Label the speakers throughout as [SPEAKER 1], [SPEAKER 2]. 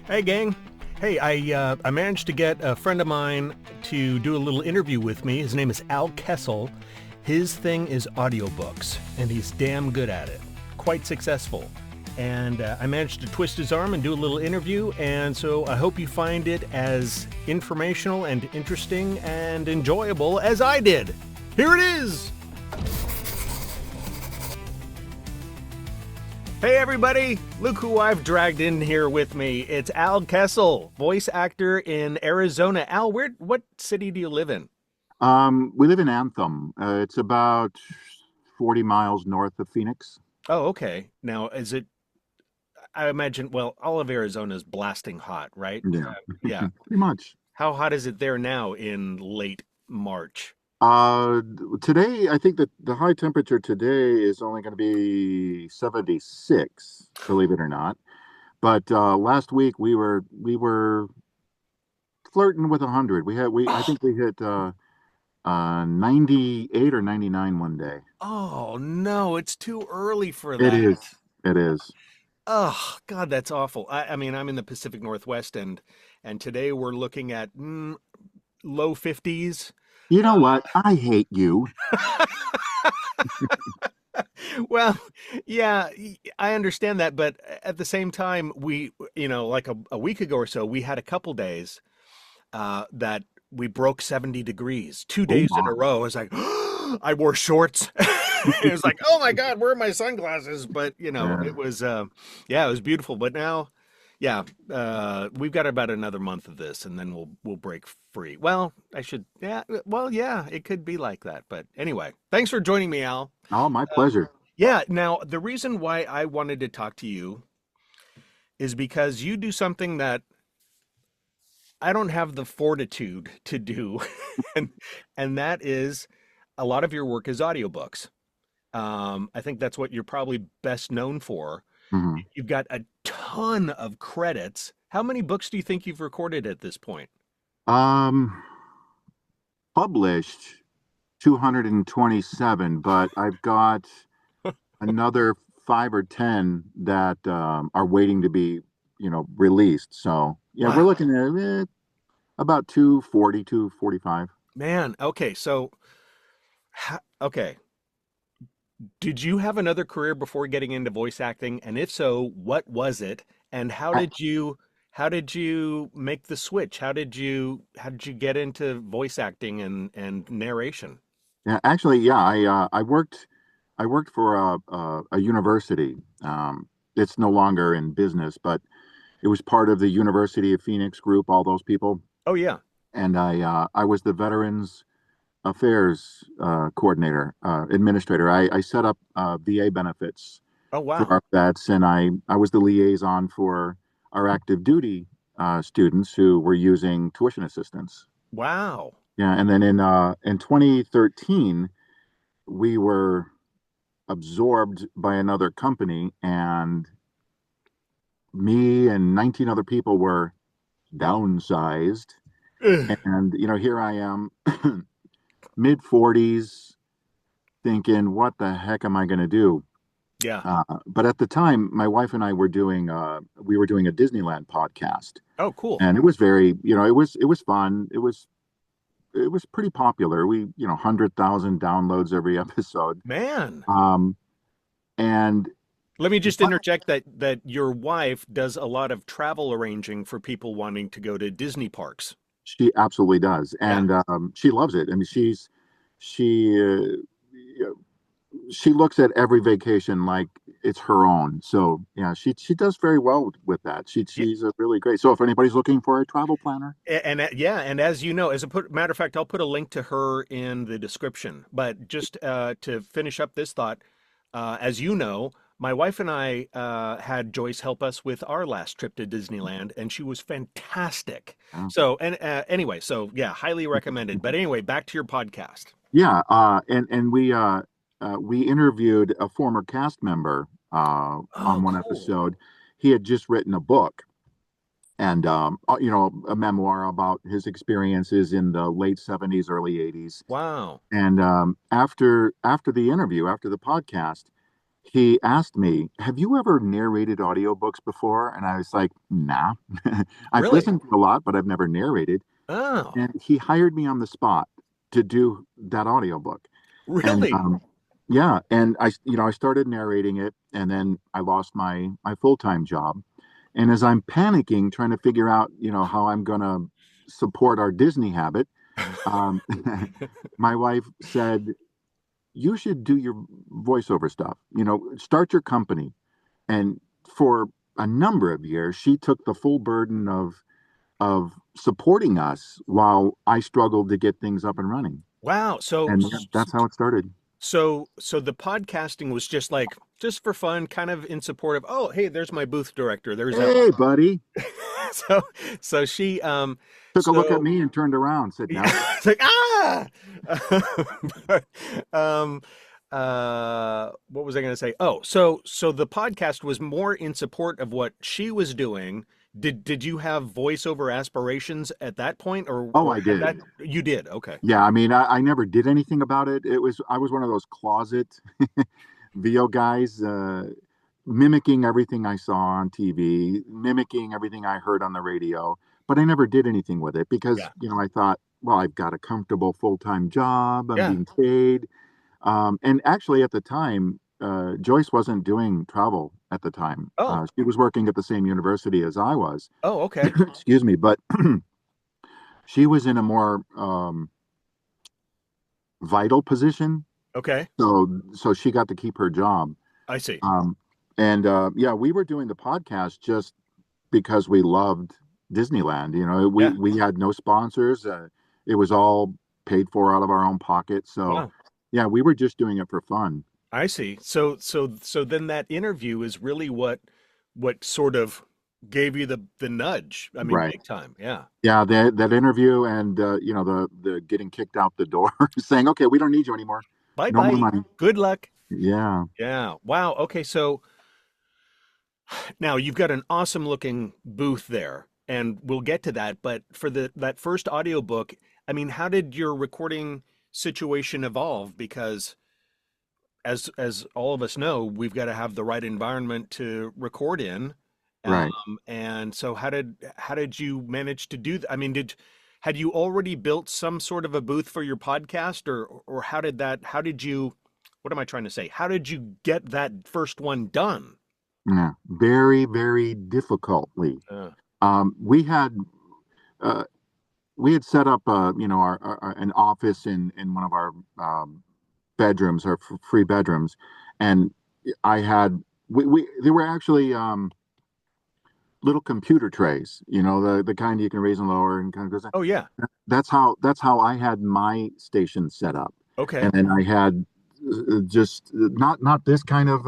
[SPEAKER 1] Hey, gang. Hey, I managed to get a friend of mine to do a little interview with me. His name is Al Kessel. His thing is audiobooks, and he's damn good at it. Quite successful. And I managed to twist his arm and do a little interview, and so I hope you find it as informational and interesting and enjoyable as I did. Here it is! Hey everybody, look who I've dragged in here with me. It's Al Kessel, voice actor in Arizona. Al, what city do you live in?
[SPEAKER 2] We live in Anthem. It's about 40 miles north of Phoenix.
[SPEAKER 1] Oh, okay. Now, I imagine, well, all of Arizona is blasting hot, right?
[SPEAKER 2] Yeah,
[SPEAKER 1] Yeah.
[SPEAKER 2] pretty much.
[SPEAKER 1] How hot is it there now in late March?
[SPEAKER 2] Uh, Today, I think that the high temperature today is only going to be 76, believe it or not. But last week we were flirting with 100. I think we hit 98 or 99 one day.
[SPEAKER 1] Oh, no, it's too early for
[SPEAKER 2] It
[SPEAKER 1] that.
[SPEAKER 2] is. It is.
[SPEAKER 1] Oh, God, that's awful. I mean, I'm in the Pacific Northwest, and today we're looking at low 50s.
[SPEAKER 2] You know what? I hate you.
[SPEAKER 1] Well, yeah, I understand that, but at the same time, like a week ago or so, we had a couple days that we broke 70 degrees, two
[SPEAKER 2] Oh
[SPEAKER 1] days in a
[SPEAKER 2] my.
[SPEAKER 1] row. I was like, I wore shorts. It was like, oh my God, where are my sunglasses? But
[SPEAKER 2] Yeah.
[SPEAKER 1] it was, yeah, it was beautiful. But now, yeah, we've got about another month of this, and then we'll break free. Well, yeah, well, yeah, it could be like that. But anyway, thanks for joining me, Al.
[SPEAKER 2] Oh, my pleasure.
[SPEAKER 1] Yeah, now the reason why I wanted to talk to you is because you do something that I don't have the fortitude to do, and and that is a lot of your work is audiobooks. I think that's what you're probably best known for.
[SPEAKER 2] Mhm.
[SPEAKER 1] You've got a ton of credits. How many books do you think you've recorded at this point?
[SPEAKER 2] Um, Published 227, but I've got another five or 10 that are waiting to be, released. So yeah, we're
[SPEAKER 1] Wow,
[SPEAKER 2] looking at about 240, 245.
[SPEAKER 1] man. Okay, so okay, did you have another career before getting into voice acting? And if so, what was it? And how did you make the switch? How did you get into voice acting and narration?
[SPEAKER 2] Yeah, actually, yeah, I worked for a university. It's no longer in business, but it was part of the University of Phoenix group, all those people.
[SPEAKER 1] Oh yeah.
[SPEAKER 2] And I was the Veterans Affairs coordinator, administrator. I set up VA benefits
[SPEAKER 1] Oh
[SPEAKER 2] for
[SPEAKER 1] wow.
[SPEAKER 2] our vets, and I was the liaison for our active duty students who were using tuition assistance.
[SPEAKER 1] Wow.
[SPEAKER 2] Yeah, and then in 2013, we were absorbed by another company, and me and 19 other people were downsized.
[SPEAKER 1] Ugh.
[SPEAKER 2] And here I am, mid 40s, thinking, what the heck am I going to do?
[SPEAKER 1] Yeah.
[SPEAKER 2] But at the time, my wife and I were doing a Disneyland podcast,
[SPEAKER 1] Oh cool.
[SPEAKER 2] and it was very, it was fun. It was pretty popular. 100,000 downloads every episode.
[SPEAKER 1] Man.
[SPEAKER 2] Um, and
[SPEAKER 1] Let me just interject that your wife does a lot of travel arranging for people wanting to go to Disney parks.
[SPEAKER 2] she absolutely does,
[SPEAKER 1] Yeah.
[SPEAKER 2] and she loves it. I mean, she she looks at every vacation like it's her own. So yeah, she does very well with that. She's a really great. So if anybody's looking for a travel planner,
[SPEAKER 1] Yeah, and as you know, matter of fact, I'll put a link to her in the description. But just to finish up this thought, as you know, my wife and I had Joyce help us with our last trip to Disneyland, and she was fantastic.
[SPEAKER 2] uh,
[SPEAKER 1] So, and anyway, so yeah, highly recommended. But anyway, back to your podcast.
[SPEAKER 2] yeah, and we interviewed a former cast member
[SPEAKER 1] Oh,
[SPEAKER 2] on one
[SPEAKER 1] cool.
[SPEAKER 2] episode. He had just written a book, and a memoir about his experiences in the late '70s, early '80s.
[SPEAKER 1] Wow.
[SPEAKER 2] And after the interview, after the podcast, he asked me, "Have you ever narrated audiobooks before?" And I was like, "Nah." I've
[SPEAKER 1] Really?
[SPEAKER 2] listened to a lot, but I've never narrated.
[SPEAKER 1] Oh,
[SPEAKER 2] And he hired me on the spot to do that audiobook. And
[SPEAKER 1] really?
[SPEAKER 2] yeah, and I started narrating it, and then I lost my full-time job. And as I'm panicking, trying to figure out, how I'm gonna support our Disney habit, um, my wife said, "You should do your voiceover stuff. Start your company." And for a number of years, she took the full burden of supporting us while I struggled to get things up and running.
[SPEAKER 1] Wow. So,
[SPEAKER 2] And that's how it started.
[SPEAKER 1] so the podcasting was just for fun, kind of in support of, oh, hey, there's my booth director. There's Al.
[SPEAKER 2] Hey, buddy.
[SPEAKER 1] So, so she,
[SPEAKER 2] Took a look at
[SPEAKER 1] so
[SPEAKER 2] me and turned around, said,
[SPEAKER 1] yeah,
[SPEAKER 2] "No."
[SPEAKER 1] it's like, ah, but, what was I going to say? Oh, so the podcast was more in support of what she was doing. Did you have voiceover aspirations at that point,
[SPEAKER 2] Oh,
[SPEAKER 1] or
[SPEAKER 2] I
[SPEAKER 1] had
[SPEAKER 2] did.
[SPEAKER 1] that you did? Okay.
[SPEAKER 2] Yeah, I mean, I never did anything about it. I was one of those closet VO guys, mimicking everything I saw on TV, mimicking everything I heard on the radio, but I never did anything with it because,
[SPEAKER 1] Yeah.
[SPEAKER 2] I thought, well, I've got a comfortable full-time job, I'm
[SPEAKER 1] Yeah.
[SPEAKER 2] being paid. And actually, at the time, Joyce wasn't doing travel at the time.
[SPEAKER 1] Oh.
[SPEAKER 2] She was working at the same university as I was.
[SPEAKER 1] Oh, okay.
[SPEAKER 2] Excuse me, but she was in a more vital position,
[SPEAKER 1] Okay.
[SPEAKER 2] so she got to keep her job.
[SPEAKER 1] I see.
[SPEAKER 2] Um, and yeah, we were doing the podcast just because we loved Disneyland.
[SPEAKER 1] Yeah.
[SPEAKER 2] We had no sponsors. It was all paid for out of our own pocket. So
[SPEAKER 1] Wow.
[SPEAKER 2] yeah, we were just doing it for fun.
[SPEAKER 1] I see. So then that interview is really what sort of gave you the nudge. I mean,
[SPEAKER 2] Right.
[SPEAKER 1] big time. Yeah.
[SPEAKER 2] Yeah, that interview and the getting kicked out the door, saying, "Okay, we don't need you anymore.
[SPEAKER 1] Bye
[SPEAKER 2] No more
[SPEAKER 1] bye.
[SPEAKER 2] money."
[SPEAKER 1] Good luck.
[SPEAKER 2] Yeah,
[SPEAKER 1] Yeah. Wow. Okay. So now you've got an awesome looking booth there, and we'll get to that. But for that first audiobook, I mean, how did your recording situation evolve? Because as all of us know, we've got to have the right environment to record in.
[SPEAKER 2] right.
[SPEAKER 1] And so how did you manage to do that? I mean, had you already built some sort of a booth for your podcast, or how did you, what am I trying to say? How did you get that first one done?
[SPEAKER 2] Yeah, very, very difficultly.
[SPEAKER 1] Uh,
[SPEAKER 2] Um, we had uh, we had set up, an office in one of our bedrooms, our free bedrooms, and I had we there were actually little computer trays, the kind you can raise and lower and kind of goes.
[SPEAKER 1] oh yeah.
[SPEAKER 2] That's how I had my station set up, and
[SPEAKER 1] Okay.
[SPEAKER 2] then I had just not this kind of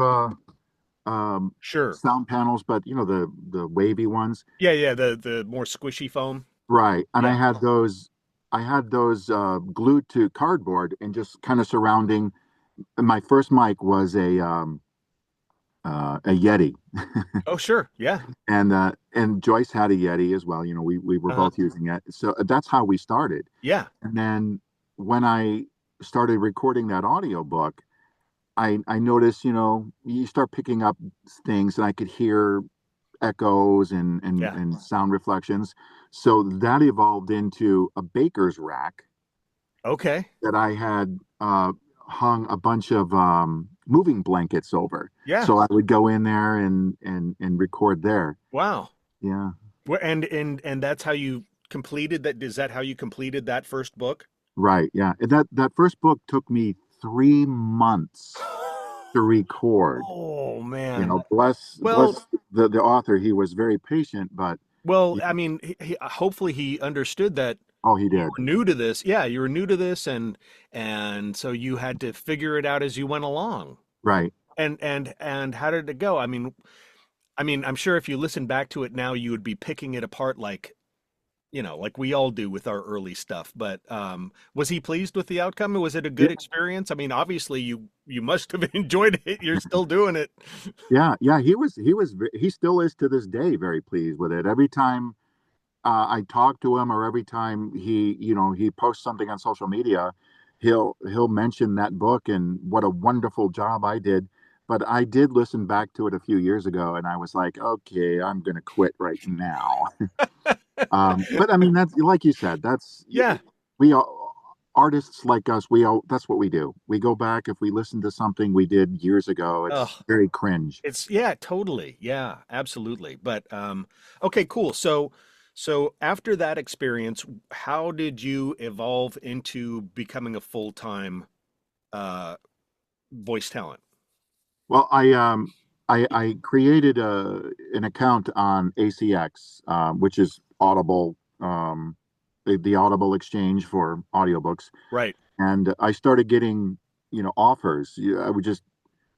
[SPEAKER 1] Sure.
[SPEAKER 2] sound panels, but the wavy ones.
[SPEAKER 1] Yeah, yeah, the more squishy foam.
[SPEAKER 2] Right. And
[SPEAKER 1] Yeah.
[SPEAKER 2] I had those glued to cardboard and just kind of surrounding. My first mic was a Yeti,
[SPEAKER 1] Oh, sure. Yeah.
[SPEAKER 2] and Joyce had a Yeti as well. We were
[SPEAKER 1] Uh-huh.
[SPEAKER 2] both using it. So that's how we started.
[SPEAKER 1] Yeah.
[SPEAKER 2] And then when I started recording that audiobook, I noticed, you start picking up things, and I could hear echoes
[SPEAKER 1] Yeah.
[SPEAKER 2] and sound reflections. So that evolved into a baker's rack
[SPEAKER 1] Okay.
[SPEAKER 2] that I had hung a bunch of moving blankets over.
[SPEAKER 1] Yeah.
[SPEAKER 2] So I would go in there and record there.
[SPEAKER 1] Wow.
[SPEAKER 2] Yeah,
[SPEAKER 1] And that's how you completed that? Is that how you completed that first book?
[SPEAKER 2] right. Yeah, and that first book took me 3 months to record.
[SPEAKER 1] Oh man. Well,
[SPEAKER 2] Bless the author. He was very patient, but
[SPEAKER 1] well, I mean, hopefully he understood that
[SPEAKER 2] oh, he
[SPEAKER 1] you
[SPEAKER 2] did.
[SPEAKER 1] were new to this. Yeah, you were new to this, and so you had to figure it out as you went along.
[SPEAKER 2] Right.
[SPEAKER 1] And how did it go? I mean, I'm sure if you listen back to it now, you would be picking it apart like we all do with our early stuff. But was he pleased with the outcome? Was it a good experience? I mean, obviously you must have enjoyed it. You're still doing it.
[SPEAKER 2] Yeah, yeah, he still is to this day very pleased with it. Every time I talk to him, or every time he posts something on social media, he'll mention that book and what a wonderful job I did. but I did listen back to it a few years ago, and I was like, okay, I'm going to quit right now. But I mean, that's like you said,
[SPEAKER 1] Yeah.
[SPEAKER 2] we all, artists like us, we all, that's what we do. We go back if we listen to something we did years ago. It's
[SPEAKER 1] Oh,
[SPEAKER 2] very cringe.
[SPEAKER 1] it's yeah, totally. Yeah, absolutely. But okay, cool. So after that experience, how did you evolve into becoming a full-time uh voice talent?
[SPEAKER 2] Well, I created an account on ACX, which is Audible, the Audible exchange for audiobooks,
[SPEAKER 1] Right.
[SPEAKER 2] and I started getting, offers. I would just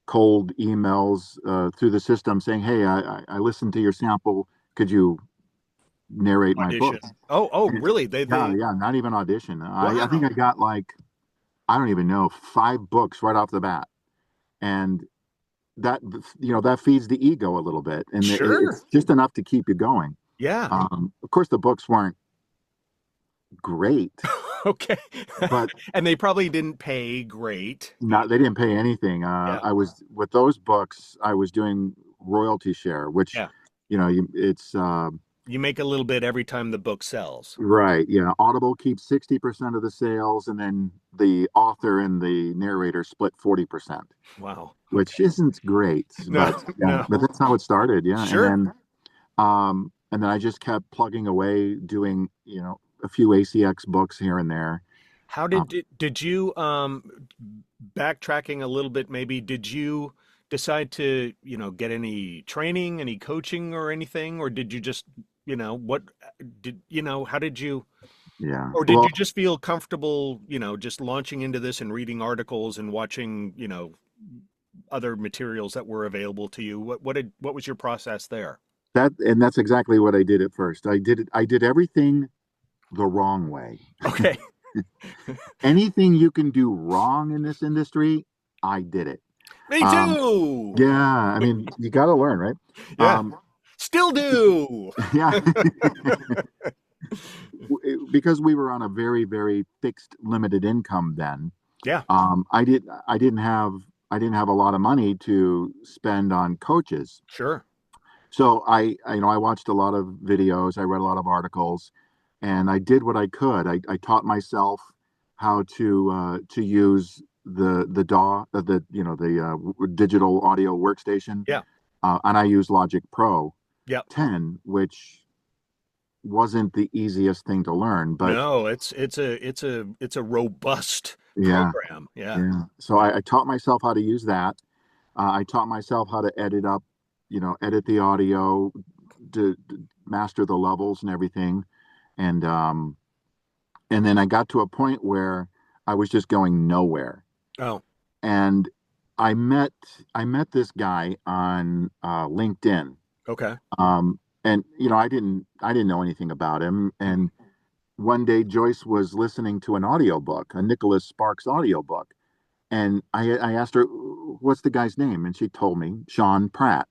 [SPEAKER 2] cold emails through the system saying, "Hey, I listened to your sample. Could you narrate my book?"
[SPEAKER 1] Audition. Oh,
[SPEAKER 2] And
[SPEAKER 1] really?
[SPEAKER 2] yeah, yeah, not even audition. I think I
[SPEAKER 1] Wow.
[SPEAKER 2] got like, I don't even know, 5 books right off the bat, and that that feeds the ego a little bit, and
[SPEAKER 1] Sure.
[SPEAKER 2] it's just enough to keep you going.
[SPEAKER 1] Yeah.
[SPEAKER 2] Of course, the books weren't great,
[SPEAKER 1] Okay.
[SPEAKER 2] but
[SPEAKER 1] And they probably didn't pay great
[SPEAKER 2] not they
[SPEAKER 1] either.
[SPEAKER 2] didn't pay anything.
[SPEAKER 1] Yeah.
[SPEAKER 2] I was with those books. I was doing royalty share, which
[SPEAKER 1] Yeah.
[SPEAKER 2] it's
[SPEAKER 1] You make a little bit every time the book sells.
[SPEAKER 2] right. Yeah, Audible keeps 60% of the sales, and then the author and the narrator split 40%,
[SPEAKER 1] Wow.
[SPEAKER 2] which isn't great,
[SPEAKER 1] No,
[SPEAKER 2] but yeah,
[SPEAKER 1] no.
[SPEAKER 2] but that's how it started. Yeah,
[SPEAKER 1] Sure.
[SPEAKER 2] and then I just kept plugging away, doing a few ACX books here and there.
[SPEAKER 1] How
[SPEAKER 2] Uh,
[SPEAKER 1] did you backtracking a little bit maybe did you decide to, get any training, any coaching or anything, or did you just, what did, how did you,
[SPEAKER 2] yeah,
[SPEAKER 1] or did
[SPEAKER 2] well,
[SPEAKER 1] you just feel comfortable, just launching into this and reading articles and watching, other materials that were available to you? What was your process there?
[SPEAKER 2] that's exactly what I did at first. I did everything the wrong way.
[SPEAKER 1] Okay.
[SPEAKER 2] Anything you can do wrong in this industry, I did it.
[SPEAKER 1] Me
[SPEAKER 2] Um,
[SPEAKER 1] too.
[SPEAKER 2] yeah, I mean, you got to learn, right?
[SPEAKER 1] Yeah.
[SPEAKER 2] Um,
[SPEAKER 1] Still do.
[SPEAKER 2] yeah, because we were on a very, very fixed, limited income then.
[SPEAKER 1] Yeah,
[SPEAKER 2] I didn't have a lot of money to spend on coaches.
[SPEAKER 1] sure.
[SPEAKER 2] So I watched a lot of videos, I read a lot of articles, and I did what I could. I taught myself how to use the DAW, the digital audio workstation,
[SPEAKER 1] Yeah.
[SPEAKER 2] and I use Logic Pro
[SPEAKER 1] Yeah.
[SPEAKER 2] 10, which wasn't the easiest thing to learn, but
[SPEAKER 1] No, it's a robust
[SPEAKER 2] yeah,
[SPEAKER 1] program. Yeah.
[SPEAKER 2] yeah. So I taught myself how to use that. I taught myself how to edit the audio, to master the levels and everything. And and then I got to a point where I was just going nowhere.
[SPEAKER 1] Oh,
[SPEAKER 2] And I met I met this guy on LinkedIn.
[SPEAKER 1] okay.
[SPEAKER 2] And I didn't know anything about him.
[SPEAKER 1] Mhm.
[SPEAKER 2] And one day Joyce was listening to an audiobook, a Nicholas Sparks audiobook. And I asked her, what's the guy's name? And she told me, Sean Pratt.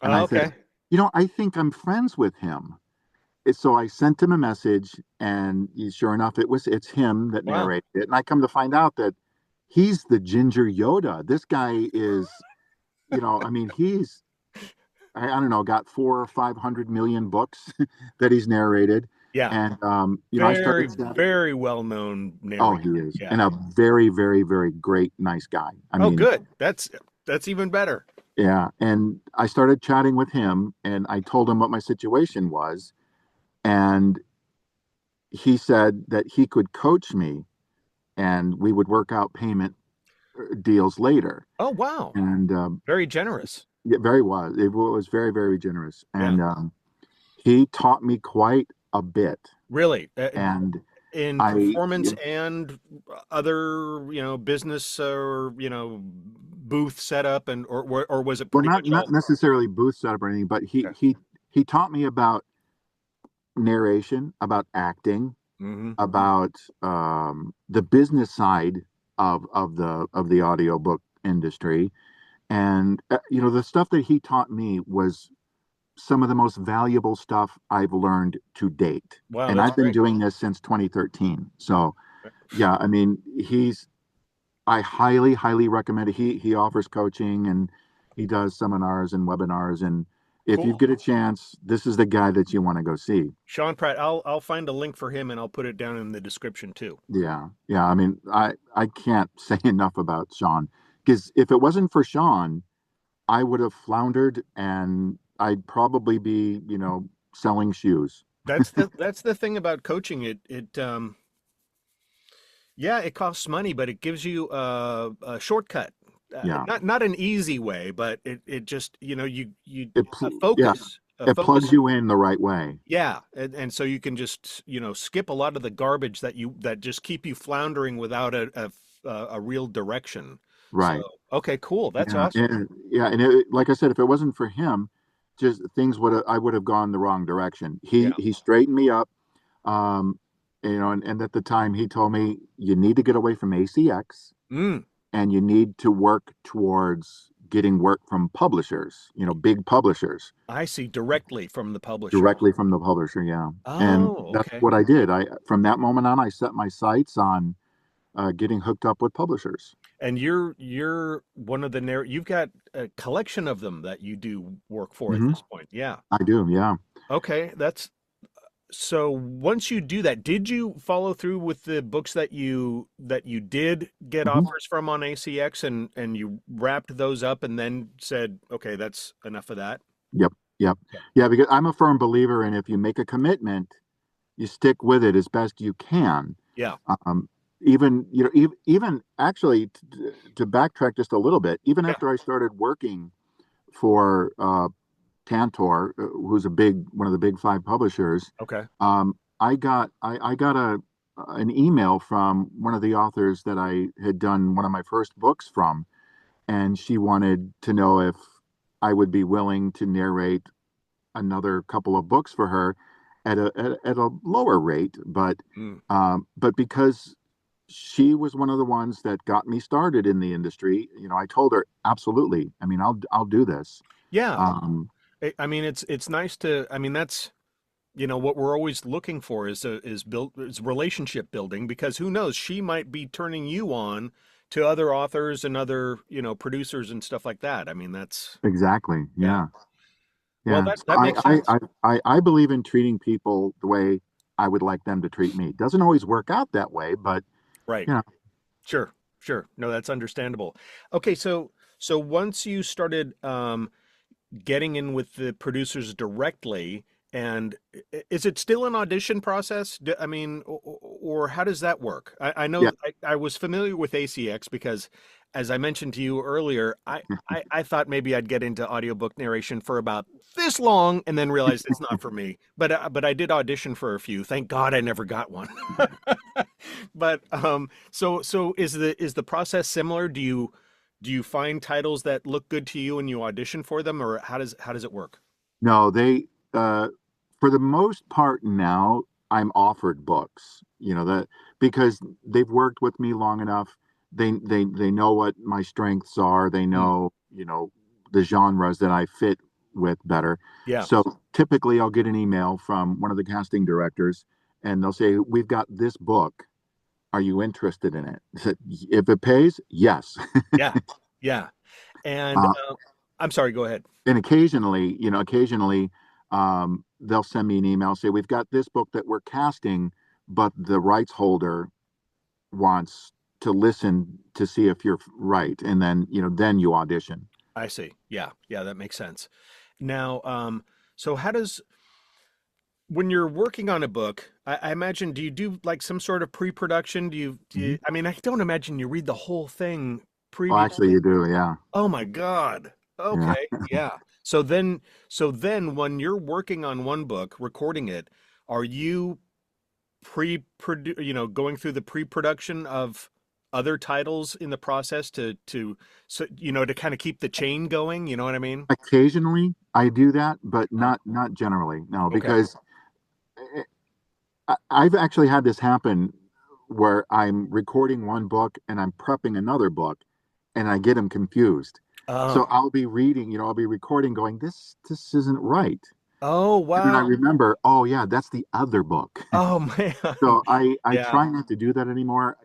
[SPEAKER 2] And
[SPEAKER 1] Oh,
[SPEAKER 2] I said,
[SPEAKER 1] okay.
[SPEAKER 2] I think I'm friends with him. So I sent him a message, and sure enough, it's him that
[SPEAKER 1] Wow.
[SPEAKER 2] narrated it. And I come to find out that he's the Ginger Yoda. This guy is, I mean, he's, I don't know, got 400 or 500 million books that he's narrated.
[SPEAKER 1] Yeah.
[SPEAKER 2] And, I
[SPEAKER 1] Very,
[SPEAKER 2] started,
[SPEAKER 1] very well-known
[SPEAKER 2] oh, he
[SPEAKER 1] narrator.
[SPEAKER 2] is,
[SPEAKER 1] Yeah.
[SPEAKER 2] and a very, very, very great, nice guy. I
[SPEAKER 1] Oh,
[SPEAKER 2] mean,
[SPEAKER 1] good. That's even better.
[SPEAKER 2] yeah. And I started chatting with him, and I told him what my situation was. And he said that he could coach me, and we would work out payment deals later.
[SPEAKER 1] Oh, wow.
[SPEAKER 2] And
[SPEAKER 1] Very generous.
[SPEAKER 2] yeah, it was very, very generous.
[SPEAKER 1] Yeah.
[SPEAKER 2] And he taught me quite a bit.
[SPEAKER 1] Really.
[SPEAKER 2] And
[SPEAKER 1] In
[SPEAKER 2] I,
[SPEAKER 1] performance and other, business or, booth setup and or was it
[SPEAKER 2] well,
[SPEAKER 1] pretty much
[SPEAKER 2] not
[SPEAKER 1] all?
[SPEAKER 2] necessarily booth setup or anything, but
[SPEAKER 1] Okay.
[SPEAKER 2] he taught me about narration, about acting,
[SPEAKER 1] Hmm.
[SPEAKER 2] about the business side of the audiobook industry. And the stuff that he taught me was some of the most valuable stuff I've learned to date.
[SPEAKER 1] Wow,
[SPEAKER 2] And
[SPEAKER 1] that's
[SPEAKER 2] I've been
[SPEAKER 1] great.
[SPEAKER 2] doing this since 2013. So yeah, I mean, I highly, highly recommend it. He offers coaching, and He does seminars and webinars, and if you
[SPEAKER 1] Cool.
[SPEAKER 2] get a chance, this is the guy that you want to go see.
[SPEAKER 1] Sean Pratt. I'll find a link for him and I'll put it down in the description too.
[SPEAKER 2] Yeah, yeah. I mean, I can't say enough about Sean, because if it wasn't for Sean, I would have floundered and I'd probably be, selling shoes.
[SPEAKER 1] That's the thing about coaching. Yeah, it costs money, but it gives you a shortcut.
[SPEAKER 2] Yeah.
[SPEAKER 1] Not an easy way, but it just,
[SPEAKER 2] Yeah,
[SPEAKER 1] a
[SPEAKER 2] it plugs
[SPEAKER 1] focus.
[SPEAKER 2] you in the right way.
[SPEAKER 1] Yeah, and so you can just, skip a lot of the garbage that just keep you floundering without a real direction. So,
[SPEAKER 2] Right.
[SPEAKER 1] okay, cool. That's
[SPEAKER 2] Yeah.
[SPEAKER 1] awesome.
[SPEAKER 2] And like I said, if it wasn't for him, just things I would have gone the wrong direction.
[SPEAKER 1] Yeah.
[SPEAKER 2] He straightened me up. Um, and at the time he told me you need to get away from ACX
[SPEAKER 1] Mm,
[SPEAKER 2] and you need to work towards getting work from publishers, big publishers.
[SPEAKER 1] I see, directly from the publishers.
[SPEAKER 2] Directly from the publisher, yeah. And
[SPEAKER 1] Oh,
[SPEAKER 2] that's
[SPEAKER 1] okay.
[SPEAKER 2] what I did. From that moment on, I set my sights on getting hooked up with publishers.
[SPEAKER 1] And you're one of the you've got a collection of them that you do work for at
[SPEAKER 2] Hmm.
[SPEAKER 1] this point. Yeah.
[SPEAKER 2] I do, yeah.
[SPEAKER 1] Okay, that's so once you do that, did you follow through with the books that you did get
[SPEAKER 2] Hmm.
[SPEAKER 1] offers from on ACX and you wrapped those up and then said, okay, that's enough of that?
[SPEAKER 2] Yep, yep,
[SPEAKER 1] Okay.
[SPEAKER 2] yeah. Because I'm a firm believer in if you make a commitment, you stick with it as best you can.
[SPEAKER 1] Yeah.
[SPEAKER 2] Um, even actually to backtrack just a little bit, even
[SPEAKER 1] Yeah.
[SPEAKER 2] after I started working for Tantor, who's one of the big five publishers,
[SPEAKER 1] Okay.
[SPEAKER 2] I got an email from one of the authors that I had done one of my first books from, and she wanted to know if I would be willing to narrate another couple of books for her at a lower rate,
[SPEAKER 1] Mm.
[SPEAKER 2] but because she was one of the ones that got me started in the industry, I told her absolutely. I mean, I'll do this.
[SPEAKER 1] Yeah.
[SPEAKER 2] Um,
[SPEAKER 1] I mean, it's nice to, I mean, that's, what we're always looking for is relationship building, because who knows, she might be turning you on to other authors and other, producers and stuff like that. I mean, that's,
[SPEAKER 2] exactly.
[SPEAKER 1] yeah.
[SPEAKER 2] Yeah.
[SPEAKER 1] Well,
[SPEAKER 2] Yeah.
[SPEAKER 1] that
[SPEAKER 2] So
[SPEAKER 1] that makes sense.
[SPEAKER 2] I believe in treating people the way I would like them to treat me. Doesn't always work out that way, but
[SPEAKER 1] Right.
[SPEAKER 2] you know,
[SPEAKER 1] Sure. Sure. No, that's understandable. Okay, so once you started getting in with the producers directly, and is it still an audition process? I mean, or how does that work? I
[SPEAKER 2] yeah.
[SPEAKER 1] know I was familiar with ACX because, as I mentioned to you earlier, I thought maybe I'd get into audiobook narration for about this long and then realized it's not for me. But I did audition for a few. Thank God I never got one. But so is the process similar? Do you find titles that look good to you and you audition for them, or how does it work?
[SPEAKER 2] No, uh for the most part now I'm offered books, that because they've worked with me long enough. They know what my strengths are. They
[SPEAKER 1] Mm,
[SPEAKER 2] know, the genres that I fit with better.
[SPEAKER 1] yeah,
[SPEAKER 2] So typically I'll get an email from one of the casting directors and they'll say, "We've got this book. Are you interested in it?" I said, "If it pays, yes."
[SPEAKER 1] yeah, yeah. And
[SPEAKER 2] Uh,
[SPEAKER 1] I'm sorry, go ahead.
[SPEAKER 2] and occasionally, they'll send me an email, say, "We've got this book that we're casting, but the rights holder wants to listen to see if you're right." And then, then you audition.
[SPEAKER 1] I see. Yeah, yeah, that makes sense. Now, so how does when you're working on a book, I imagine, do you do like some sort of pre-production?
[SPEAKER 2] Mhm.
[SPEAKER 1] I mean, I don't imagine you read the whole thing
[SPEAKER 2] Oh, actually,
[SPEAKER 1] previously.
[SPEAKER 2] you do. Yeah.
[SPEAKER 1] Oh my God.
[SPEAKER 2] Yeah.
[SPEAKER 1] Okay. Yeah. So then when you're working on one book, recording it, are you going through the pre-production of other titles in the process to kind of keep the chain going, you know what I mean?
[SPEAKER 2] Occasionally, I do that, but
[SPEAKER 1] Uh,
[SPEAKER 2] not generally. No,
[SPEAKER 1] okay.
[SPEAKER 2] because I've actually had this happen where I'm recording one book and I'm prepping another book and I get them confused. So
[SPEAKER 1] Oh.
[SPEAKER 2] I'll be reading, I'll be recording going, this isn't right.
[SPEAKER 1] Oh,
[SPEAKER 2] And then I
[SPEAKER 1] wow.
[SPEAKER 2] remember, oh yeah, that's the other book.
[SPEAKER 1] Oh man.
[SPEAKER 2] So I
[SPEAKER 1] Yeah.
[SPEAKER 2] try not to do that anymore.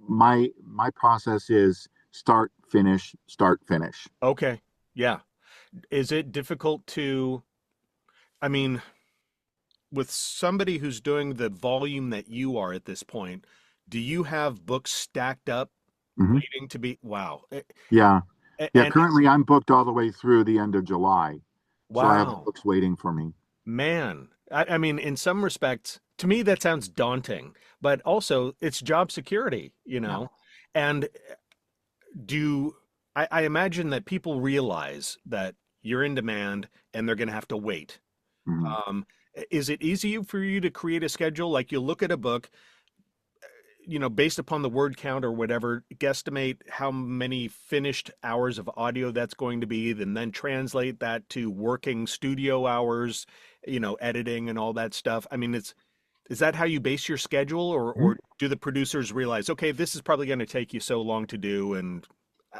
[SPEAKER 2] My process is start, finish, start, finish.
[SPEAKER 1] Okay. Yeah. Is it difficult to, I mean, with somebody who's doing the volume that you are at this point, do you have books stacked up
[SPEAKER 2] Hmm.
[SPEAKER 1] waiting to be, wow.
[SPEAKER 2] Yeah. Yeah.
[SPEAKER 1] And
[SPEAKER 2] Currently, I'm booked all the way through the end of July. So I have
[SPEAKER 1] wow,
[SPEAKER 2] books waiting for me.
[SPEAKER 1] man. I mean, in some respects, to me, that sounds daunting, but also it's job security, you
[SPEAKER 2] Yeah.
[SPEAKER 1] know? And do I imagine that people realize that you're in demand and they're going to have to wait.
[SPEAKER 2] Hmm.
[SPEAKER 1] Um, is it easy for you to create a schedule? Like you look at a book, based upon the word count or whatever, guesstimate how many finished hours of audio that's going to be, and then translate that to working studio hours, editing and all that stuff. I mean, is that how you base your schedule, or do the producers realize, okay, this is probably going to take you so long to do, and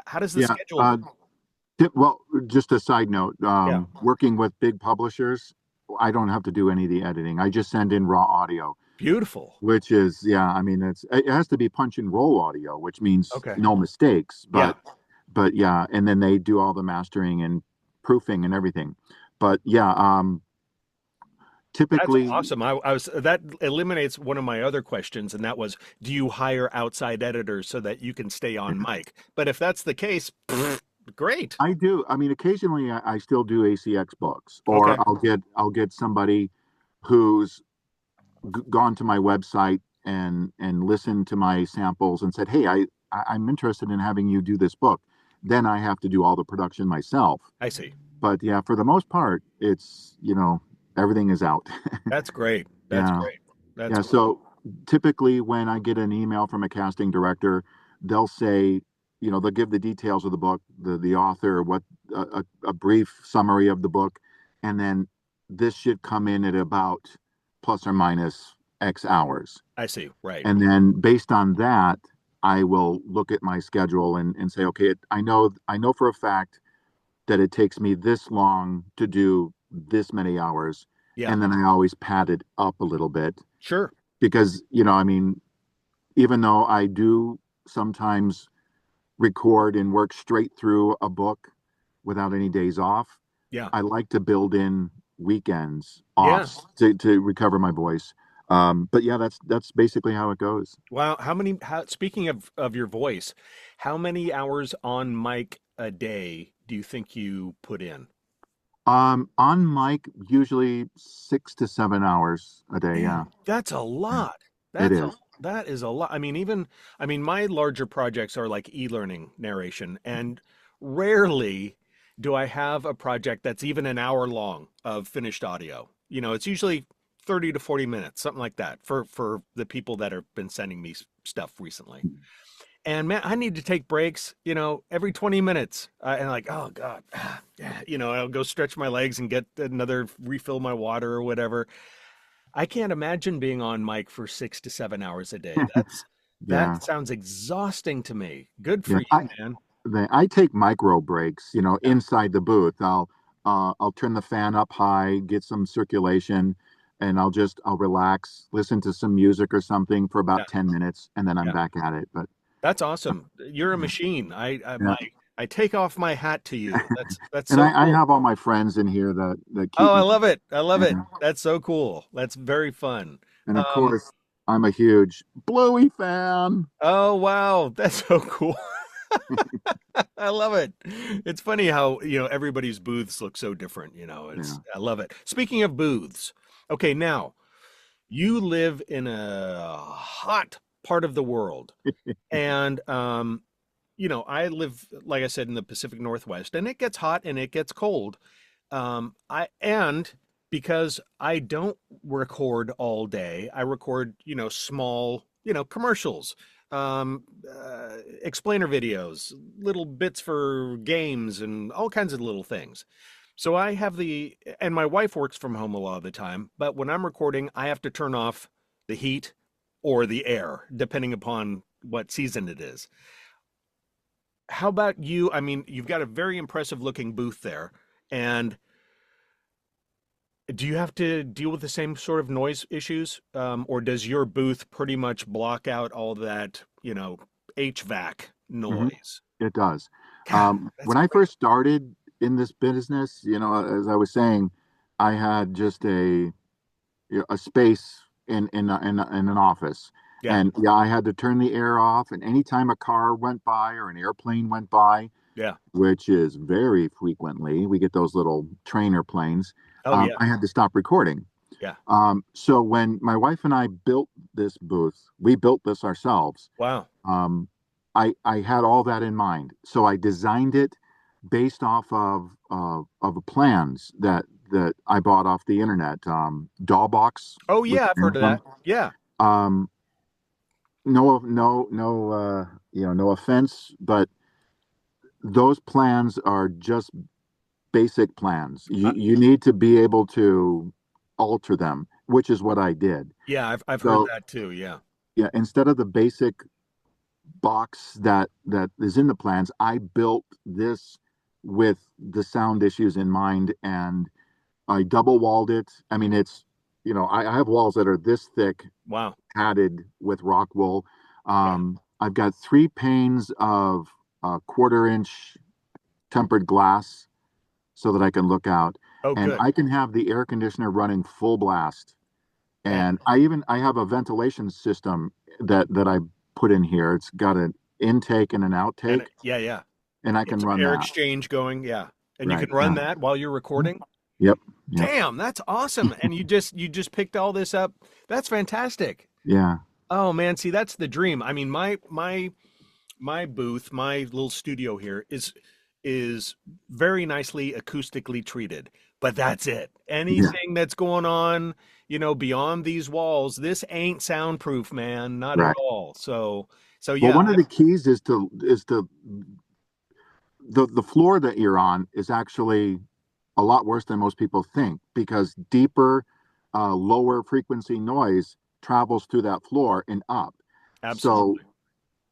[SPEAKER 1] how does the
[SPEAKER 2] Yeah.
[SPEAKER 1] schedule work?
[SPEAKER 2] Well, just a side note,
[SPEAKER 1] Yeah,
[SPEAKER 2] working with big publishers, I don't have to do any of the editing. I just send in raw audio,
[SPEAKER 1] beautiful.
[SPEAKER 2] which is, yeah, I mean, it has to be punch and roll audio, which means
[SPEAKER 1] Okay.
[SPEAKER 2] no mistakes,
[SPEAKER 1] Yeah.
[SPEAKER 2] but yeah, and then they do all the mastering and proofing and everything. But yeah,
[SPEAKER 1] That's
[SPEAKER 2] typically,
[SPEAKER 1] awesome. I was that eliminates one of my other questions, and that was, do you hire outside editors so that you can stay on mic? But if that's the case, great.
[SPEAKER 2] I do. I mean, occasionally I still do ACX books, or
[SPEAKER 1] Okay.
[SPEAKER 2] I'll get somebody who's gone to my website and listened to my samples and said, "Hey, I'm interested in having you do this book." Then I have to do all the production myself.
[SPEAKER 1] I see.
[SPEAKER 2] But yeah, for the most part, it's everything is out.
[SPEAKER 1] That's great. That's
[SPEAKER 2] Yeah,
[SPEAKER 1] great. That's
[SPEAKER 2] yeah.
[SPEAKER 1] cool.
[SPEAKER 2] So typically, when I get an email from a casting director, they'll say, they'll give the details of the book, the author, what a brief summary of the book, and then this should come in at about plus or minus X hours.
[SPEAKER 1] I see. Right.
[SPEAKER 2] And then based on that, I will look at my schedule and say, okay, I know for a fact that it takes me this long to do this many hours.
[SPEAKER 1] Yeah.
[SPEAKER 2] And then I always pad it up a little bit
[SPEAKER 1] Sure.
[SPEAKER 2] because, I mean, even though I do sometimes record and work straight through a book without any days off,
[SPEAKER 1] Yeah.
[SPEAKER 2] I like to build in weekends
[SPEAKER 1] Yeah.
[SPEAKER 2] offs to recover my voice. But yeah, that's basically how it goes.
[SPEAKER 1] Wow. Speaking of your voice, how many hours on mic a day do you think you put in?
[SPEAKER 2] On mic, usually 6 to 7 hours a day. Yeah,
[SPEAKER 1] Man, that's a
[SPEAKER 2] yeah,
[SPEAKER 1] lot.
[SPEAKER 2] it
[SPEAKER 1] That's a
[SPEAKER 2] is.
[SPEAKER 1] that is a lot. I mean, my larger projects are like e-learning narration, and rarely do I have a project that's even an hour long of finished audio. It's usually 30 to 40 minutes, something like that, for the people that have been sending me stuff recently. And man, I need to take breaks, every 20 minutes. And like, oh God, yeah, I'll go stretch my legs and get another refill my water or whatever. I can't imagine being on mic for 6 to 7 hours a day. That
[SPEAKER 2] Yeah,
[SPEAKER 1] sounds exhausting to me. Good for
[SPEAKER 2] yeah.
[SPEAKER 1] you, man.
[SPEAKER 2] I take micro breaks,
[SPEAKER 1] Yeah,
[SPEAKER 2] inside the booth. I'll turn the fan up high, get some circulation, and I'll relax, listen to some music or something for
[SPEAKER 1] yeah,
[SPEAKER 2] about 10 minutes, and then I'm
[SPEAKER 1] yeah.
[SPEAKER 2] back at it. But
[SPEAKER 1] That's awesome. You're a
[SPEAKER 2] yeah,
[SPEAKER 1] machine.
[SPEAKER 2] yeah.
[SPEAKER 1] I take off my hat to you. That's
[SPEAKER 2] And
[SPEAKER 1] so
[SPEAKER 2] I
[SPEAKER 1] cool.
[SPEAKER 2] have all my friends in here that
[SPEAKER 1] Oh,
[SPEAKER 2] keep
[SPEAKER 1] I
[SPEAKER 2] me.
[SPEAKER 1] love it. I love it.
[SPEAKER 2] Yeah.
[SPEAKER 1] That's so cool. That's very fun.
[SPEAKER 2] And of
[SPEAKER 1] Um,
[SPEAKER 2] course, I'm a huge Bluey fan.
[SPEAKER 1] oh wow, that's so cool. I love it. It's funny how, everybody's booths look so different,
[SPEAKER 2] Yeah.
[SPEAKER 1] I love it. Speaking of booths, okay, now you live in a hot part of the world. And I live, like I said, in the Pacific Northwest, and it gets hot and it gets cold. And because I don't record all day, I record, small, commercials, explainer videos, little bits for games, and all kinds of little things. So and my wife works from home a lot of the time, but when I'm recording, I have to turn off the heat or the air, depending upon what season it is. How about you? I mean, you've got a very impressive looking booth there. And do you have to deal with the same sort of noise issues? Or does your booth pretty much block out all that, HVAC
[SPEAKER 2] Hmm.
[SPEAKER 1] noise?
[SPEAKER 2] It does.
[SPEAKER 1] God, that's
[SPEAKER 2] When I
[SPEAKER 1] great.
[SPEAKER 2] first started, in this business, as I was saying, I had just a space in an office,
[SPEAKER 1] Yeah.
[SPEAKER 2] and yeah, I had to turn the air off, and anytime a car went by or an airplane went by,
[SPEAKER 1] Yeah.
[SPEAKER 2] which is very frequently, we get those little trainer planes.
[SPEAKER 1] Oh yeah.
[SPEAKER 2] I had to stop recording.
[SPEAKER 1] Yeah.
[SPEAKER 2] So when my wife and I built this booth, we built this ourselves.
[SPEAKER 1] Wow.
[SPEAKER 2] Um, I had all that in mind, so I designed it based off of plans that I bought off the internet. Dollbox
[SPEAKER 1] Oh
[SPEAKER 2] with
[SPEAKER 1] yeah, I've heard of
[SPEAKER 2] Amazon.
[SPEAKER 1] that. Yeah.
[SPEAKER 2] Um, no, no offense, but those plans are just basic plans.
[SPEAKER 1] Uh,
[SPEAKER 2] You need to be able to alter them, which is what I did.
[SPEAKER 1] yeah, I've heard
[SPEAKER 2] So
[SPEAKER 1] that too. Yeah.
[SPEAKER 2] yeah, instead of the basic box that is in the plans, I built this with the sound issues in mind, and I double walled it. I mean, I have walls that are this thick,
[SPEAKER 1] Wow.
[SPEAKER 2] padded with rock wool.
[SPEAKER 1] Yeah.
[SPEAKER 2] I've got 3 panes of 1/4 inch tempered glass so that I can look out,
[SPEAKER 1] Oh,
[SPEAKER 2] and
[SPEAKER 1] good.
[SPEAKER 2] I can have the air conditioner running full blast.
[SPEAKER 1] Man.
[SPEAKER 2] And I have a ventilation system that I put in here. It's got an intake and an outtake,
[SPEAKER 1] Yeah, yeah.
[SPEAKER 2] and I
[SPEAKER 1] Get
[SPEAKER 2] can
[SPEAKER 1] some
[SPEAKER 2] run
[SPEAKER 1] air
[SPEAKER 2] that.
[SPEAKER 1] exchange going. Yeah. And you can
[SPEAKER 2] Right.
[SPEAKER 1] run
[SPEAKER 2] Yeah.
[SPEAKER 1] that while you're recording?
[SPEAKER 2] Yep. Yep.
[SPEAKER 1] Damn, that's awesome. And you just picked all this up. That's fantastic.
[SPEAKER 2] Yeah.
[SPEAKER 1] Oh man, see that's the dream. I mean, my booth, my little studio here is very nicely acoustically treated, but that's it.
[SPEAKER 2] Yeah.
[SPEAKER 1] Anything that's going on, beyond these walls, this ain't soundproof, man, not at
[SPEAKER 2] Right.
[SPEAKER 1] all. So
[SPEAKER 2] Well,
[SPEAKER 1] yeah,
[SPEAKER 2] one of the keys is to the floor that you're on is actually a lot worse than most people think, because deeper, lower frequency noise travels through that floor and up. So,
[SPEAKER 1] absolutely.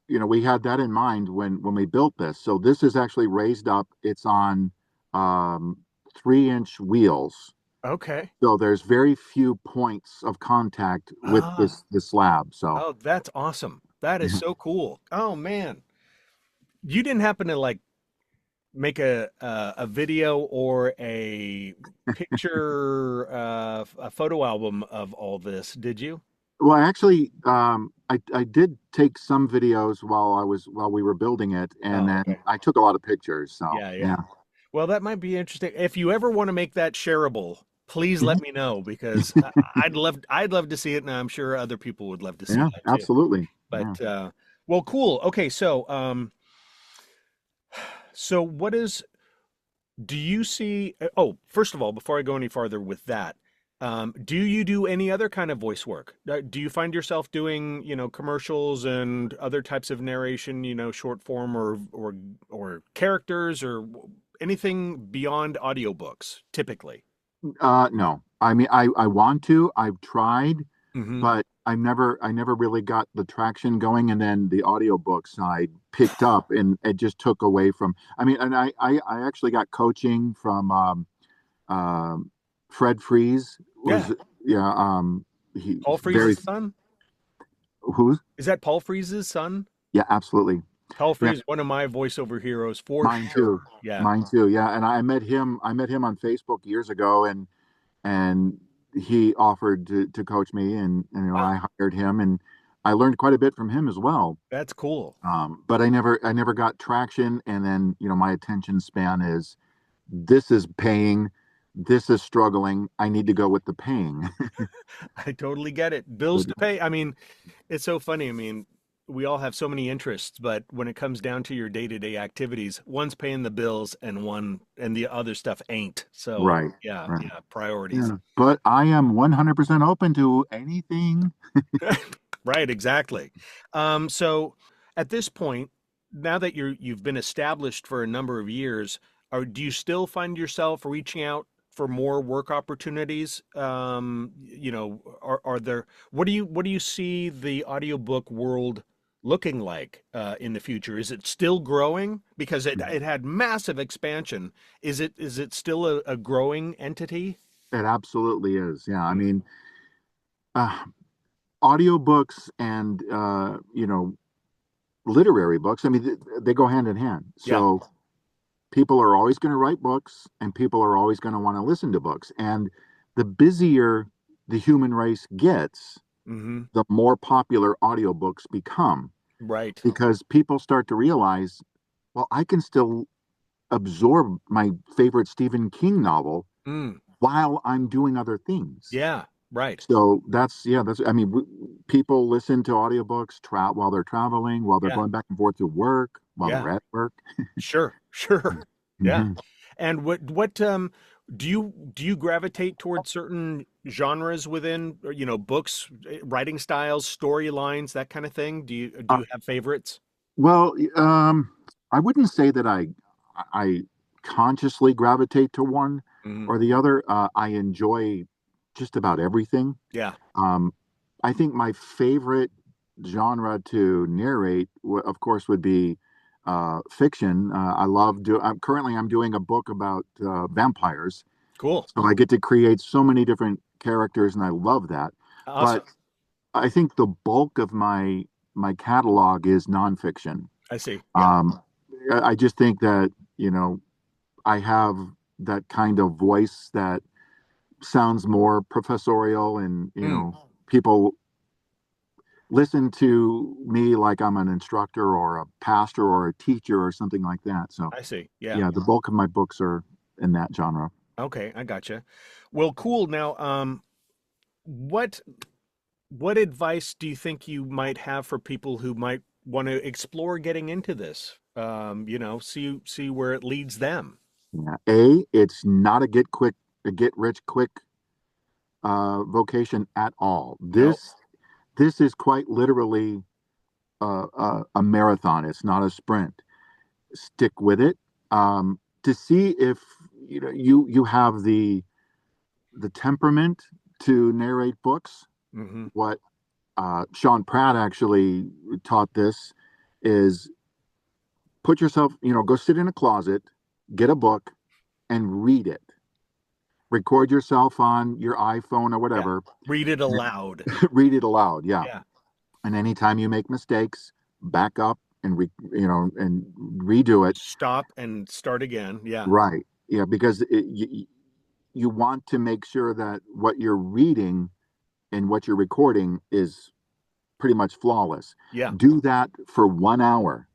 [SPEAKER 2] we had that in mind when we built this. So this is actually raised up. It's on 3-inch wheels.
[SPEAKER 1] Okay.
[SPEAKER 2] So there's very few points of contact with
[SPEAKER 1] Ah,
[SPEAKER 2] this slab. So
[SPEAKER 1] oh, that's awesome. That is so cool. Oh man. You didn't happen to like make a video or a picture, a photo album of all this, did you?
[SPEAKER 2] well, actually, I did take some videos while we were building it, and
[SPEAKER 1] Oh,
[SPEAKER 2] then
[SPEAKER 1] okay.
[SPEAKER 2] I took a lot of pictures. So
[SPEAKER 1] Yeah, yeah.
[SPEAKER 2] yeah.
[SPEAKER 1] Well, that might be interesting. If you ever want to make that shareable, please let
[SPEAKER 2] Mhm.
[SPEAKER 1] me know because I'd love to see it, and I'm sure other people would love to see
[SPEAKER 2] Yeah,
[SPEAKER 1] that too.
[SPEAKER 2] absolutely. Yeah.
[SPEAKER 1] But well, cool. Okay, so what is do you see? Oh, first of all, before I go any farther with that, do you do any other kind of voice work? Do you find yourself doing, commercials and other types of narration, short form or characters or anything beyond audiobooks, typically?
[SPEAKER 2] No, I mean, I want to. I've tried,
[SPEAKER 1] Hmm.
[SPEAKER 2] but I never really got the traction going. And then the audiobook side picked up, and it just took away from. I mean, and I actually got coaching from um, Fred Fries
[SPEAKER 1] Yeah,
[SPEAKER 2] was yeah he
[SPEAKER 1] Paul
[SPEAKER 2] very
[SPEAKER 1] Frees's son.
[SPEAKER 2] who's
[SPEAKER 1] Is that Paul Frees's son?
[SPEAKER 2] yeah, absolutely.
[SPEAKER 1] Paul
[SPEAKER 2] Yeah,
[SPEAKER 1] Frees, one of my voiceover heroes for
[SPEAKER 2] mine
[SPEAKER 1] sure.
[SPEAKER 2] too.
[SPEAKER 1] Yeah,
[SPEAKER 2] Mine too. Yeah, and I met him on Facebook years ago, and he offered to coach me, and
[SPEAKER 1] wow,
[SPEAKER 2] I hired him, and I learned quite a bit from him as well.
[SPEAKER 1] that's cool.
[SPEAKER 2] But I never got traction, and then my attention span is, this is paying, this is struggling. I need to go with the paying.
[SPEAKER 1] I totally get it. Bills to pay. I mean, it's so funny. I mean, we all have so many interests, but when it comes down to your day-to-day activities, one's paying the bills and the other stuff ain't. So,
[SPEAKER 2] Right,
[SPEAKER 1] yeah,
[SPEAKER 2] right.
[SPEAKER 1] yeah, priorities.
[SPEAKER 2] Yeah, but I am 100% open to anything.
[SPEAKER 1] Right, exactly. So at this point, now that you've been established for a number of years, do you still find yourself reaching out for more work opportunities? Are there what do you see the audiobook world looking like in the future? Is it still growing? Because it had massive expansion. Is it still a growing entity?
[SPEAKER 2] It absolutely is. Yeah, I
[SPEAKER 1] Mm.
[SPEAKER 2] mean, uh, audiobooks and literary books. I mean, they go hand in hand.
[SPEAKER 1] Yeah.
[SPEAKER 2] So people are always going to write books and people are always going to want to listen to books. And the busier the human race gets,
[SPEAKER 1] Mm-hmm.
[SPEAKER 2] the more popular audiobooks become
[SPEAKER 1] Right.
[SPEAKER 2] because people start to realize, well, I can still absorb my favorite Stephen King novel
[SPEAKER 1] Mm.
[SPEAKER 2] while I'm doing other things.
[SPEAKER 1] Yeah. Right.
[SPEAKER 2] So I mean, people listen to audiobooks while they're traveling, while they're
[SPEAKER 1] Yeah.
[SPEAKER 2] going back and forth to work, while
[SPEAKER 1] Yeah.
[SPEAKER 2] they're at work.
[SPEAKER 1] Sure. Sure. Yeah.
[SPEAKER 2] Mhm.
[SPEAKER 1] And what do you gravitate towards certain genres within, or, books, writing styles, storylines, that kind of thing? Do
[SPEAKER 2] Uh,
[SPEAKER 1] you have favorites?
[SPEAKER 2] well, I wouldn't say that I consciously gravitate to one
[SPEAKER 1] Hmm.
[SPEAKER 2] or the other. I enjoy just about everything.
[SPEAKER 1] Yeah.
[SPEAKER 2] Um, I think my favorite genre to narrate, of course, would be fiction. I'm doing a book about vampires,
[SPEAKER 1] Cool.
[SPEAKER 2] so I get to create so many different characters, and I love that. But
[SPEAKER 1] Awesome.
[SPEAKER 2] I think the bulk of my catalog is nonfiction.
[SPEAKER 1] I see. Yeah.
[SPEAKER 2] Um, I just think that, I have that kind of voice that sounds more professorial, and
[SPEAKER 1] Mm,
[SPEAKER 2] people listen to me like I'm an instructor or a pastor or a teacher or something like that. So
[SPEAKER 1] I see. Yeah.
[SPEAKER 2] yeah, the bulk of my books are in that genre.
[SPEAKER 1] Okay, I gotcha. Well, cool. Now, what what advice do you think you might have for people who might want to explore getting into this? See where it leads them.
[SPEAKER 2] Yeah. It's not a get rich quick vocation at all.
[SPEAKER 1] No.
[SPEAKER 2] This is quite literally a marathon. It's not a sprint. Stick with it, to see if you have the temperament to narrate books.
[SPEAKER 1] Hmm.
[SPEAKER 2] What Sean Pratt actually taught this is put yourself, go sit in a closet, get a book, and read it. Record yourself on your iPhone or
[SPEAKER 1] Yeah.
[SPEAKER 2] whatever.
[SPEAKER 1] Read it aloud.
[SPEAKER 2] Read it aloud. Yeah.
[SPEAKER 1] Yeah.
[SPEAKER 2] And anytime you make mistakes, back up and and redo it.
[SPEAKER 1] Stop and start again. Yeah.
[SPEAKER 2] Right. Yeah, because you want to make sure that what you're reading and what you're recording is pretty much flawless.
[SPEAKER 1] Yeah.
[SPEAKER 2] Do that for 1 hour.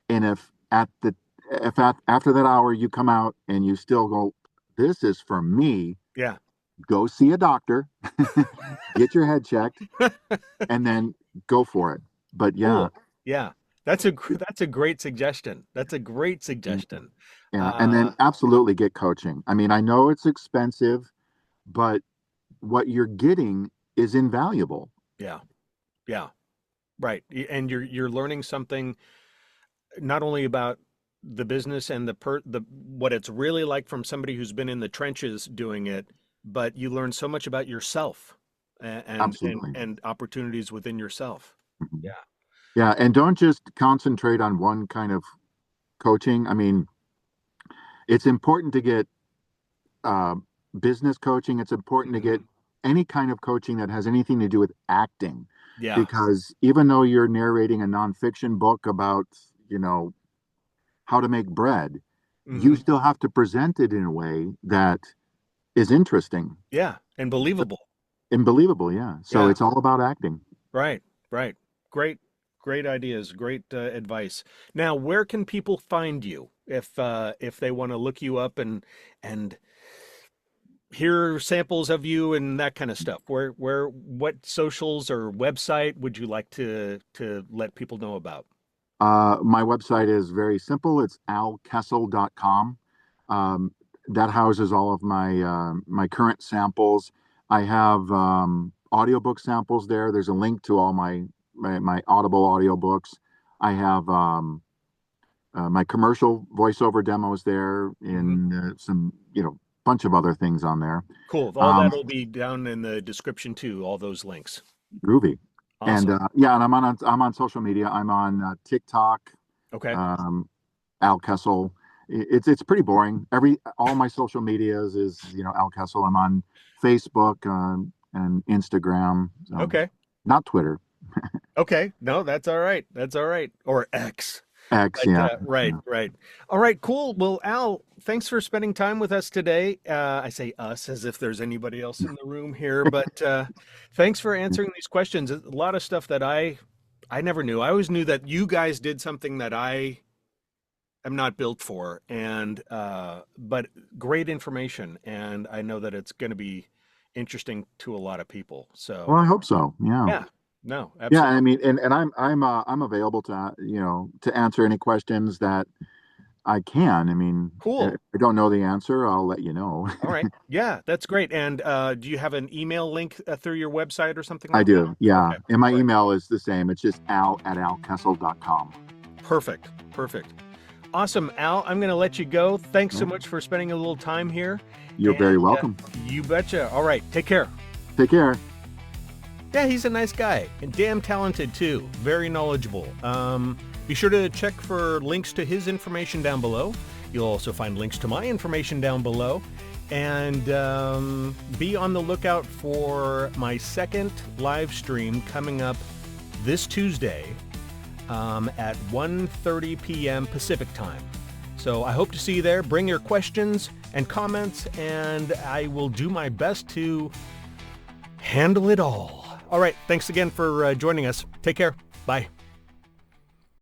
[SPEAKER 2] And after that hour you come out and you still go, this is for me,
[SPEAKER 1] Yeah.
[SPEAKER 2] go see a doctor, get your head checked, and then go for it. But yeah,
[SPEAKER 1] Cool. Yeah. That's a great suggestion. That's a great suggestion.
[SPEAKER 2] yeah, and then
[SPEAKER 1] Uh,
[SPEAKER 2] absolutely get coaching. I mean, I know it's expensive, but what you're getting is invaluable.
[SPEAKER 1] yeah. Yeah. Right. And you're learning something not only about the business and the what it's really like from somebody who's been in the trenches doing it, but you learn so much about yourself
[SPEAKER 2] Absolutely.
[SPEAKER 1] and opportunities within yourself.
[SPEAKER 2] Mhm.
[SPEAKER 1] Yeah.
[SPEAKER 2] Yeah, and don't just concentrate on one kind of coaching. I mean, it's important to get uh, business coaching. It's important to get
[SPEAKER 1] Mhm.
[SPEAKER 2] any kind of coaching that has anything to do with acting,
[SPEAKER 1] Yeah.
[SPEAKER 2] because even though you're narrating a nonfiction book about, you know, how to make bread, you
[SPEAKER 1] Hmm.
[SPEAKER 2] still have to present it in a way that is interesting
[SPEAKER 1] Yeah. And believable.
[SPEAKER 2] and believable. Yeah. So
[SPEAKER 1] Yeah.
[SPEAKER 2] it's all about acting.
[SPEAKER 1] Right. Right. Great. Great ideas. Great advice. Now, where can people find you if they want to look you up and hear samples of you and that kind of stuff? What socials or website would you like to let people know about?
[SPEAKER 2] My website is very simple. It's alkessel.com. Um, that houses all of my current samples. I have audiobook samples there. There's a link to all my Audible audiobooks. I have my commercial voiceover demos there,
[SPEAKER 1] Hmm.
[SPEAKER 2] and some, bunch of other things on there.
[SPEAKER 1] Cool. All
[SPEAKER 2] Um,
[SPEAKER 1] that'll be down in the description too, all those links.
[SPEAKER 2] Groovy. And
[SPEAKER 1] Awesome.
[SPEAKER 2] yeah, and I'm on social media. I'm on TikTok,
[SPEAKER 1] Okay.
[SPEAKER 2] um, Al Kessel. It's pretty boring. All my social medias is, Al Kessel. I'm on Facebook, and Instagram. So
[SPEAKER 1] Okay.
[SPEAKER 2] not Twitter.
[SPEAKER 1] Okay. No, that's all right. That's all right. Or X.
[SPEAKER 2] X,
[SPEAKER 1] But,
[SPEAKER 2] yeah.
[SPEAKER 1] right, right. All right, cool. Well, Al, thanks for spending time with us today. I say us as if there's anybody else in the room here, but thanks for answering these questions. A lot of stuff that I never knew. I always knew that you guys did something that I am not built for, and but great information, and I know that it's going to be interesting to a lot of people.
[SPEAKER 2] Well,
[SPEAKER 1] So,
[SPEAKER 2] I hope so. Yeah.
[SPEAKER 1] yeah, no,
[SPEAKER 2] Yeah,
[SPEAKER 1] absolutely.
[SPEAKER 2] I mean, and I'm available to to answer any questions that I can. I mean, if
[SPEAKER 1] Cool.
[SPEAKER 2] I don't know the answer, I'll let you know.
[SPEAKER 1] All right. Yeah, that's great. And do you have an email link through your website or something
[SPEAKER 2] I
[SPEAKER 1] like that?
[SPEAKER 2] do. Yeah,
[SPEAKER 1] Okay.
[SPEAKER 2] and my
[SPEAKER 1] All right.
[SPEAKER 2] email is the same. It's just al@alkessel.com.
[SPEAKER 1] Perfect. Perfect. Awesome, Al. I'm going to let you go. Thanks so
[SPEAKER 2] Yeah,
[SPEAKER 1] much for spending a little time here.
[SPEAKER 2] you're
[SPEAKER 1] And
[SPEAKER 2] very welcome.
[SPEAKER 1] you betcha. All right. Take care.
[SPEAKER 2] Take care.
[SPEAKER 1] Yeah, he's a nice guy and damn talented too. Very knowledgeable. Be sure to check for links to his information down below. You'll also find links to my information down below. And be on the lookout for my second live stream coming up this Tuesday at 1:30 p.m. Pacific time. So I hope to see you there. Bring your questions and comments, and I will do my best to handle it all. All right. Thanks again for joining us. Take care. Bye.